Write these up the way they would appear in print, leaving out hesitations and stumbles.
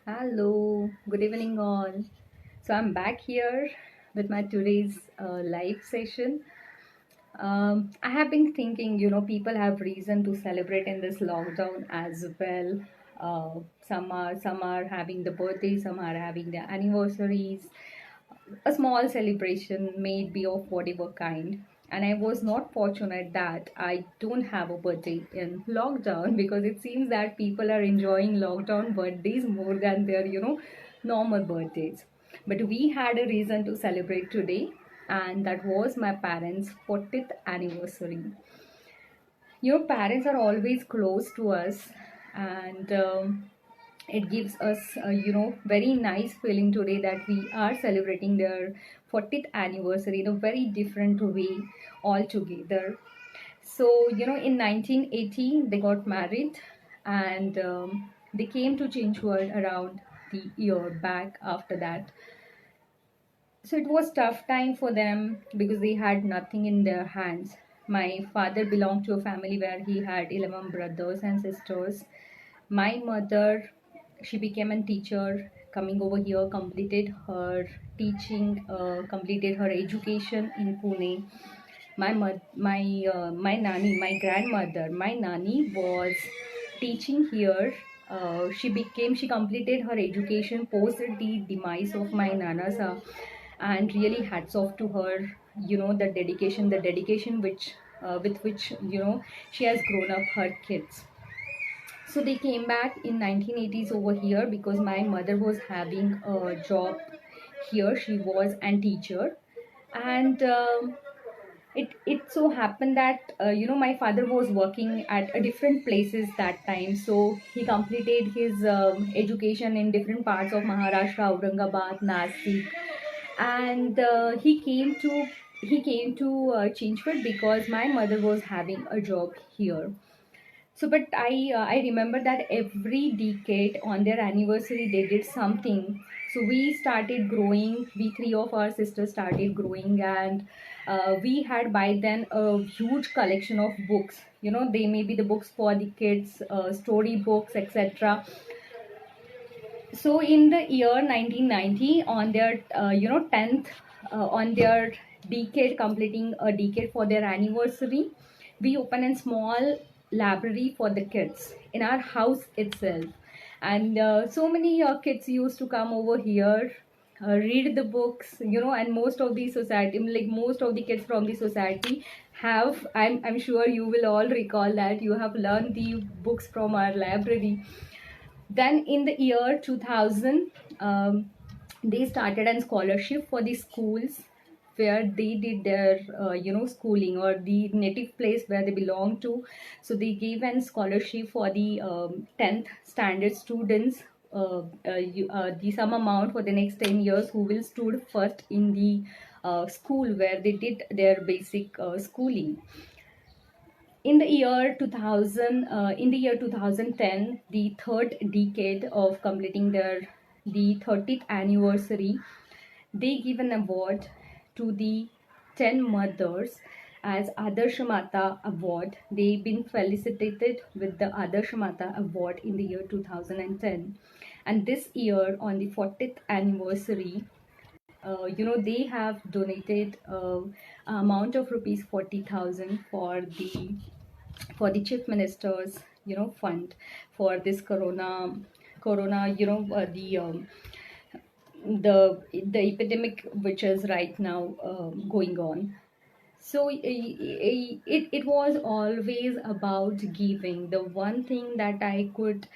Hello, good evening all. So I'm back here with my today's live session. I have been thinking, people have reason to celebrate in this lockdown as well. Some are having the birthday, some are having the anniversaries, a small celebration may be of whatever kind. And I was not fortunate that I don't have a birthday in lockdown because it seems that people are enjoying lockdown birthdays more than their, normal birthdays. But we had a reason to celebrate today, and that was my parents' 40th anniversary. Parents are always close to us, and it gives us very nice feeling today that we are celebrating their 40th anniversary in a very different way altogether. So in 1980 they got married, and they came to change world around the year back after that. So it was tough time for them because they had nothing in their hands. My father belonged to a family where he had 11 brothers and sisters. My mother, she became a teacher, coming over here, completed her teaching, completed her education in Pune. My nanny, my grandmother, my nanny was teaching here. She completed her education post the demise of my nana sa, and really hats off to her. The dedication which with which she has grown up her kids. So they came back in 1980s over here because my mother was having a job here. She was a teacher, and it so happened that my father was working at a different places that time. So he completed his education in different parts of Maharashtra, Aurangabad, Nasik, and he came to Chinchwad because my mother was having a job here. So, but I remember that every decade on their anniversary they did something. So we started growing. We three of our sisters started growing, and we had by then a huge collection of books. They may be the books for the kids, story books, etc. So in the year 1990, on their 10th, on their decade, completing a decade for their anniversary, we open a small library for the kids in our house itself. And so many kids used to come over here, read the books, and most of the society, like most of the kids from the society have, I'm sure you will all recall that you have learned the books from our library. Then in the year 2000, they started a scholarship for the schools where they did their schooling, or the native place where they belong to. So they gave a scholarship for the 10th standard students, the sum amount for the next 10 years who will stood first in the school where they did their basic schooling. In the year 2000, in the year 2010, the third decade of completing their the 30th anniversary, they give an award to the 10 mothers as Adarsh Mata Award. They've been felicitated with the Adarsh Mata Award in the year 2010. And this year, on the 40th anniversary, they have donated amount of rupees 40,000 for the chief minister's fund for this corona the epidemic which is right now going on. So it was always about giving. The one thing that I could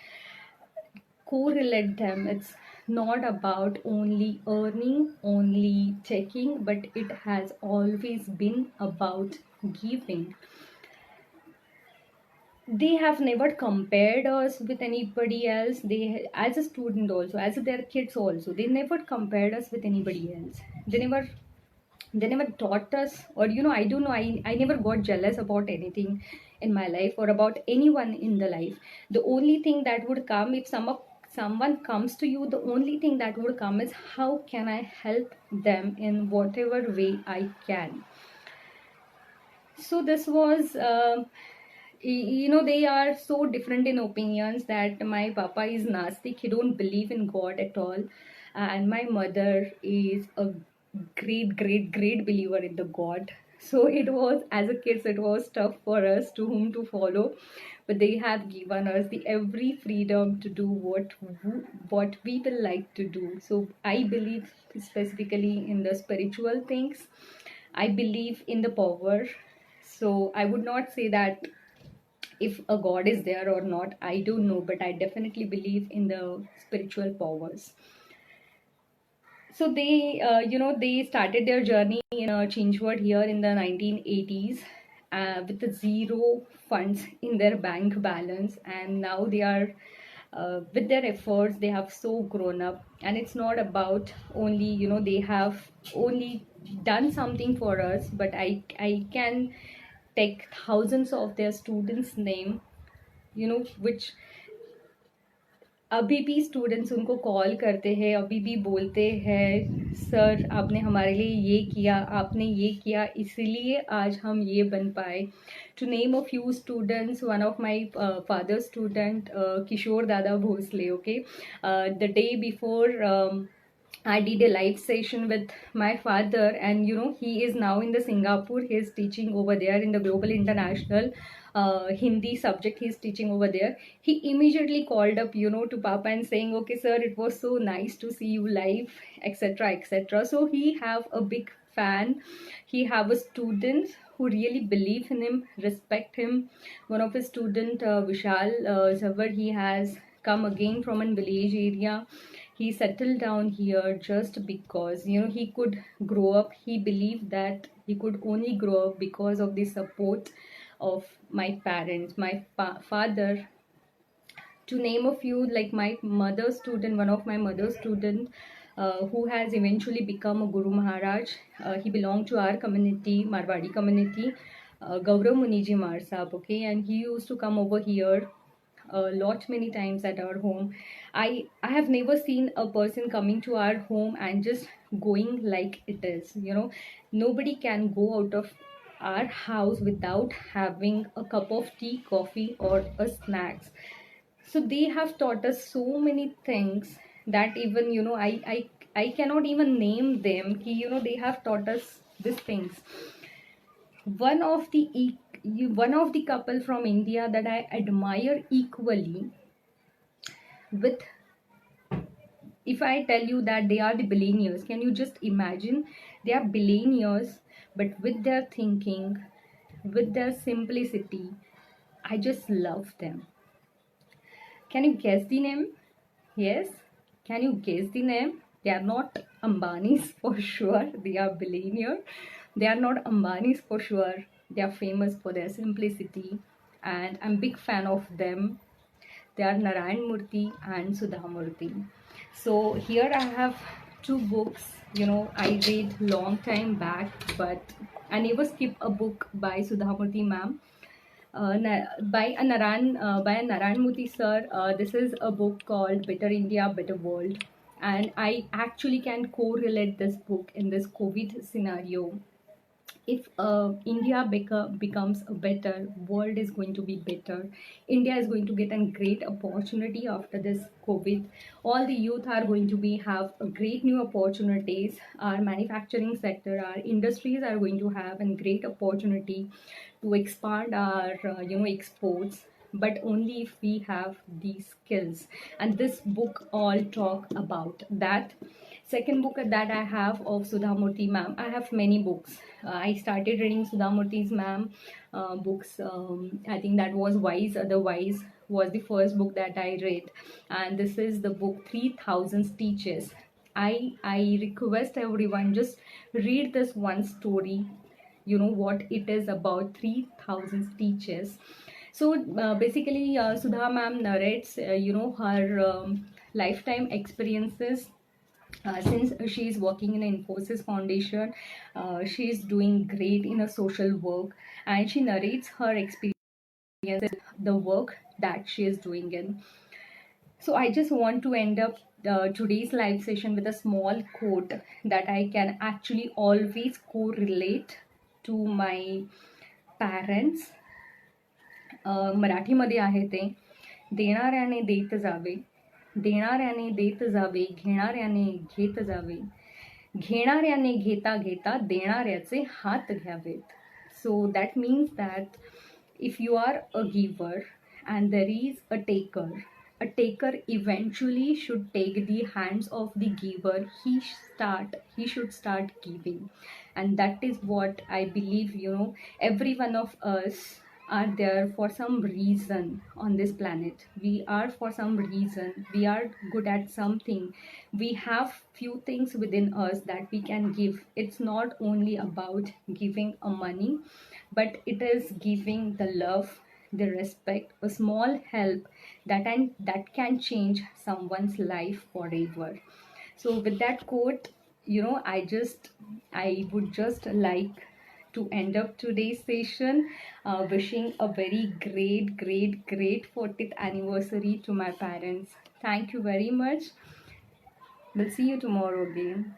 correlate them, it's not about only earning, only taking, but it has always been about giving. They have never compared us with anybody else. They, as a student also, as their kids also, they never compared us with anybody else. They never taught us, or I don't know, I never got jealous about anything in my life or about anyone in the life. The only thing that would come if someone comes to you, the only thing that would come is how can I help them in whatever way I can. So this was they are so different in opinions, that my papa is nastic, he don't believe in god at all, and my mother is a great believer in the god. So it was, as a kids, it was tough for us to whom to follow, but they have given us the every freedom to do what we will like to do. So I believe specifically in the spiritual things. I believe in the power. So I would not say that if a god is there or not, I don't know, but I definitely believe in the spiritual powers. So they started their journey in Chinchwad here in the 1980s, with the zero funds in their bank balance, and now they are, with their efforts, they have so grown up. And it's not about only, they have only done something for us, but I can take thousands of their students' name, which अभी भी students उनको call करते हैं, अभी भी बोलते हैं, sir आपने हमारे लिए ये किया, आपने ये किया, इसीलिए आज हम ये बन पाए. To name a few students, one of my father student, Kishore दादा Bhosale. Okay, the day before, I did a live session with my father, and he is now in the Singapore. He is teaching over there in the Global International Hindi subject. He is teaching over there. He immediately called up, to Papa and saying, "Okay, sir, it was so nice to see you live, etc., etc." So he have a big fan. He have a student who really believe in him, respect him. One of his student, Vishal Zawar, he has come again from a village area. He settled down here just because he could grow up. He believed that he could only grow up because of the support of my parents, my father. To name a few, like my mother's student, one of my mother's student, who has eventually become a Guru Maharaj. He belonged to our community, Marwadi community, Gaurav Muniji Mar Sahab, okay, and he used to come over here a lot many times at our home. I have never seen a person coming to our home and just going like it is. Nobody can go out of our house without having a cup of tea, coffee, or a snacks. So they have taught us so many things that even I cannot even name them. They have taught us these things. One of the one of the couple from India that I admire equally with, if I tell you that they are the billionaires, can you just imagine? They are billionaires, but with their thinking, with their simplicity, I just love them. Can you guess the name? Yes. Can you guess the name? They are not Ambanis for sure. They are billionaire. They are not Ambanis for sure. They are famous for their simplicity, and I'm big fan of them. They are Narayan Murthy and Sudha Murthy. So here I have two books. I read long time back, but I never skip a book by Sudha Murthy ma'am. By a Narayan Murthy sir. This is a book called Better India, Better World, and I actually can correlate this book in this COVID scenario. If India becomes a better, world is going to be better. India is going to get a great opportunity after this COVID. All the youth are going to be have a great new opportunities. Our manufacturing sector, our industries are going to have a great opportunity to expand our exports, but only if we have these skills. And this book all talk about that. Second book that I have of Sudha Murthy ma'am. I have many books. I started reading Sudha Murthy's ma'am books. I think that was Wise Otherwise was the first book that I read, and this is the book 3000 Stitches. I request everyone, just read this one story. You know what it is about, 3000 Stitches. So basically, Sudha ma'am narrates her lifetime experiences. Since she is working in Infosys Foundation, she is doing great in a social work, and she narrates her experiences, the work that she is doing in. So I just want to end up today's live session with a small quote that I can actually always correlate to my parents मराठीमध्ये आहे ते, देणाऱ्याने देत जावे, देणाऱ्याने देत जावे, घेणाऱ्याने घेत जावे, घेणाऱ्याने घेता घेता देणाऱ्याचे हात घ्यावेत. So that means that if you are a giver and there is a taker eventually should take the hands of the giver. He should start giving, and that is what I believe. Every one of us are there for some reason on this planet. We are for some reason, we are good at something, we have few things within us that we can give. It's not only about giving a money, but it is giving the love, the respect, a small help that can change someone's life forever. So with that quote, I would just like to end up today's session, wishing a very great 40th anniversary to my parents. Thank you very much. We'll see you tomorrow again.